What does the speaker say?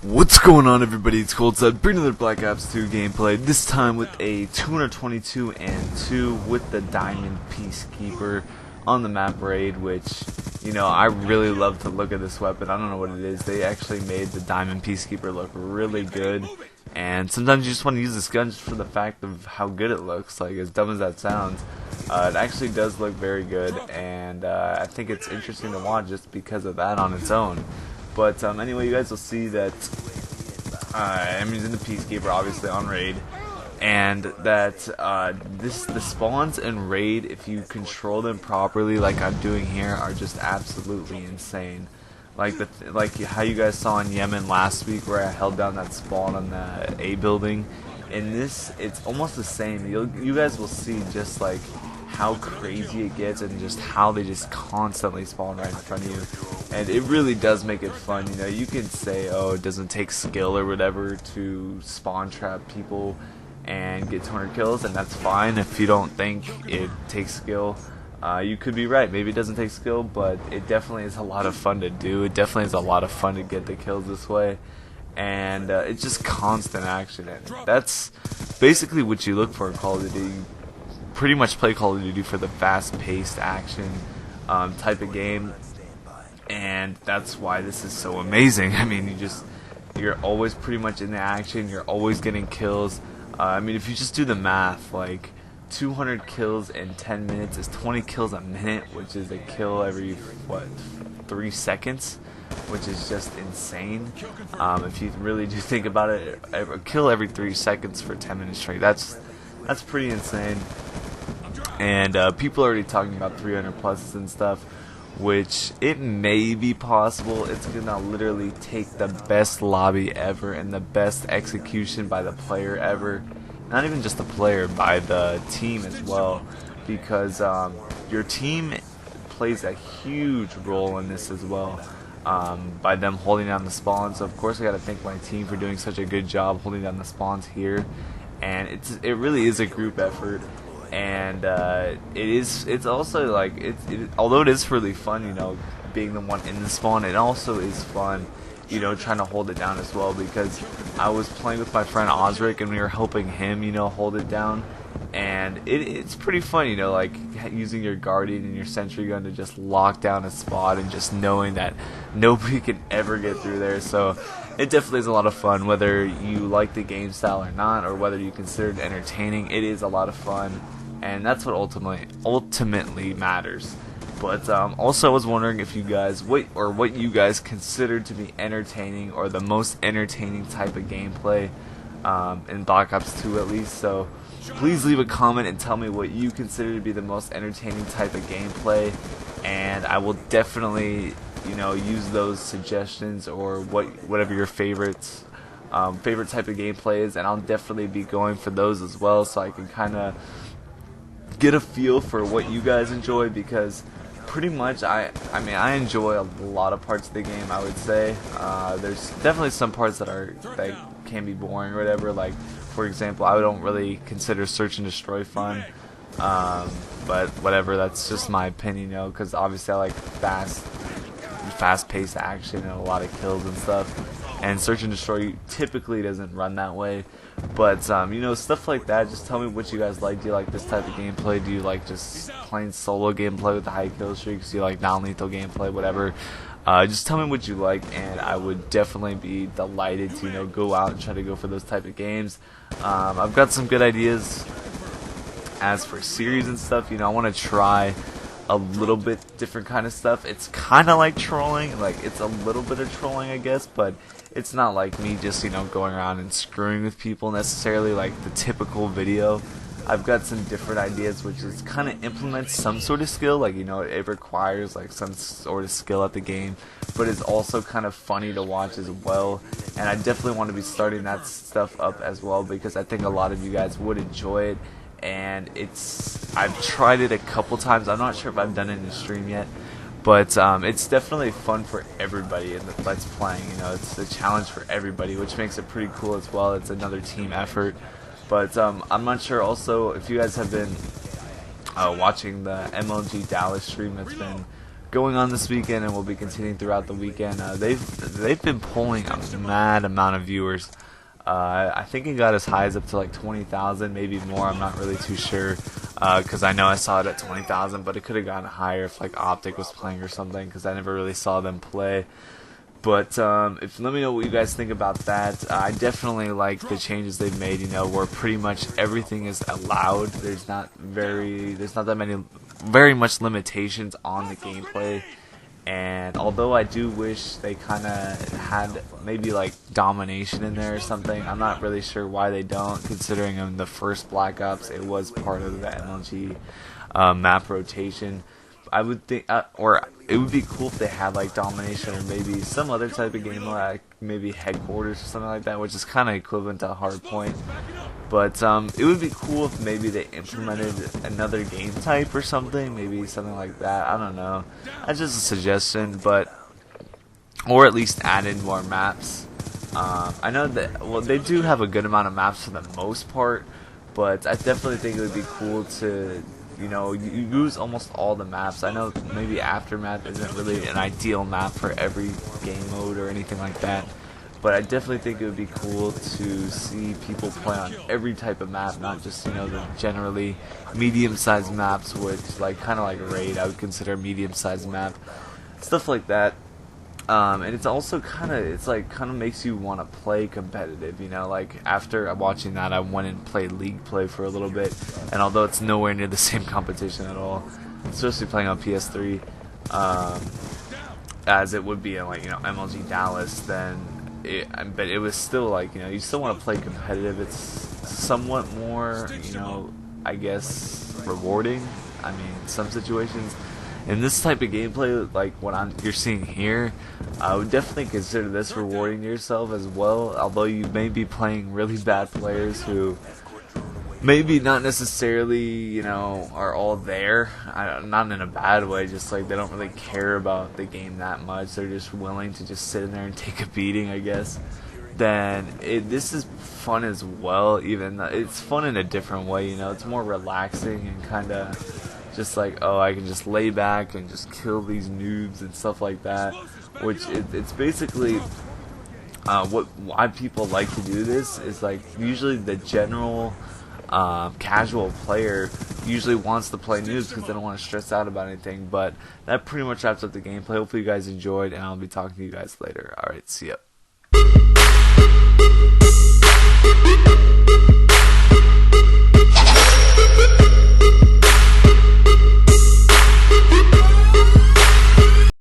What's going on, everybody? It's Coldset, bringing another Black Ops 2 gameplay, this time with a 222 and 2 with the Diamond Peacekeeper on the map raid, which, you know, I really love to look at this weapon. I don't know what it is. They actually made the Diamond Peacekeeper look really good, and sometimes you just want to use this gun just for the fact of how good it looks. Like, as dumb as that sounds, it actually does look very good, and I think it's interesting to watch just because of that on its own. But anyway, you guys will see that I'm using the Peacekeeper, obviously, on raid, and that the spawns in raid, if you control them properly, like I'm doing here, are just absolutely insane. Like like how you guys saw in Yemen last week, where I held down that spawn on the A building. In this, it's almost the same. You guys will see just like how crazy it gets and just how they just constantly spawn right in front of you, and it really does make it fun. You know, you can say, oh, it doesn't take skill or whatever to spawn trap people and get 200 kills, and that's fine. If you don't think it takes skill, you could be right. Maybe it doesn't take skill, but it definitely is a lot of fun to do. It definitely is a lot of fun to get the kills this way, and it's just constant action, and that's basically what you look for in Call of Duty. Pretty much play Call of Duty for the fast-paced action type of game, and that's why this is so amazing. I mean, you're always pretty much in the action. You're always getting kills. I mean, if you just do the math, like 200 kills in 10 minutes is 20 kills a minute, which is a kill every 3 seconds, which is just insane. If you really do think about it, a kill every 3 seconds for 10 minutes straight. That's pretty insane. And people are already talking about 300 pluses and stuff, which it may be possible. It's gonna literally take the best lobby ever and the best execution by the player ever. Not even just the player, by the team as well, because your team plays a huge role in this as well, by them holding down the spawns. So of course I gotta thank my team for doing such a good job holding down the spawns here, and it really is a group effort. And it's also like although it is really fun, you know, being the one in the spawn, it also is fun, you know, trying to hold it down as well, because I was playing with my friend Osric and we were helping him, you know, hold it down, and it's pretty fun, you know, like using your Guardian and your Sentry gun to just lock down a spot and just knowing that nobody can ever get through there. So it definitely is a lot of fun, whether you like the game style or not, or whether you consider it entertaining. It is a lot of fun, and that's what ultimately matters. But also, I was wondering if you guys what you guys consider to be entertaining, or the most entertaining type of gameplay in Black Ops 2 at least. So please leave a comment and tell me what you consider to be the most entertaining type of gameplay, and I will definitely, you know, use those suggestions, or whatever your favorite type of gameplay is, and I'll definitely be going for those as well, so I can kind of get a feel for what you guys enjoy, because pretty much I mean I enjoy a lot of parts of the game, I would say. There's definitely some parts that can be boring or whatever. Like, for example, I don't really consider search and destroy fun, but whatever, that's just my opinion, you know, because obviously I like fast-paced action and a lot of kills and stuff, and search and destroy typically doesn't run that way. But you know, stuff like that, just tell me what you guys like. Do you like this type of gameplay? Do you like just plain solo gameplay with the high kill streaks? Do you like non-lethal gameplay? Whatever, just tell me what you like, and I would definitely be delighted to, you know, go out and try to go for those type of games. I've got some good ideas as for series and stuff. You know, I want to try a little bit different kind of stuff. It's kind of like trolling, like it's a little bit of trolling, I guess, but it's not like me just, you know, going around and screwing with people necessarily like the typical video. I've got some different ideas, which is kind of implement some sort of skill, like, you know, it requires like some sort of skill at the game, but it's also kind of funny to watch as well, and I definitely want to be starting that stuff up as well, because I think a lot of you guys would enjoy it. And I've tried it a couple times. I'm not sure if I've done it in a stream yet, but it's definitely fun for everybody that's playing. You know, it's a challenge for everybody, which makes it pretty cool as well. It's another team effort. But I'm not sure also if you guys have been watching the MLG Dallas stream that's been going on this weekend and will be continuing throughout the weekend. They've been pulling a mad amount of viewers. I think it got as high as up to like 20,000, maybe more. I'm not really too sure because I know I saw it at 20,000, but it could have gotten higher if like Optic was playing or something because I never really saw them play. But let me know what you guys think about that. I definitely like the changes they've made. You know, where pretty much everything is allowed. There's not that many, very much limitations on the gameplay. And although I do wish they kind of had maybe like domination in there or something, I'm not really sure why they don't. Considering in the first Black Ops, it was part of the MLG map rotation. I would think, or it would be cool if they had like domination or maybe some other type of game like maybe headquarters or something like that, which is kind of equivalent to Hardpoint. But it would be cool if maybe they implemented another game type or something, maybe something like that. I don't know. That's just a suggestion, but or at least added more maps. I know that they do have a good amount of maps for the most part, but I definitely think it would be cool to, you know, you use almost all the maps. I know maybe Aftermath isn't really an ideal map for every game mode or anything like that, but I definitely think it would be cool to see people play on every type of map, not just, you know, the generally medium-sized maps, which like kind of like Raid, I would consider a medium-sized map, stuff like that. And it's also kind of makes you want to play competitive, you know, like after watching that I went and played League Play for a little bit, and although it's nowhere near the same competition at all, especially playing on PS3, as it would be in like, you know, MLG Dallas, but it was still like, you know, you still want to play competitive. It's somewhat more, you know, I guess rewarding. I mean, some situations. In this type of gameplay, like what you're seeing here, I would definitely consider this rewarding to yourself as well. Although you may be playing really bad players who maybe not necessarily, you know, are all there. Not in a bad way, just like they don't really care about the game that much. They're just willing to just sit in there and take a beating, I guess. Then this is fun as well. Even it's fun in a different way, you know. It's more relaxing and kind of just like, oh, I can just lay back and just kill these noobs and stuff like that, which it's basically why people like to do this is like usually the general casual player usually wants to play noobs because they don't want to stress out about anything. But that pretty much wraps up the gameplay. Hopefully you guys enjoyed, and I'll be talking to you guys later. Alright, see ya.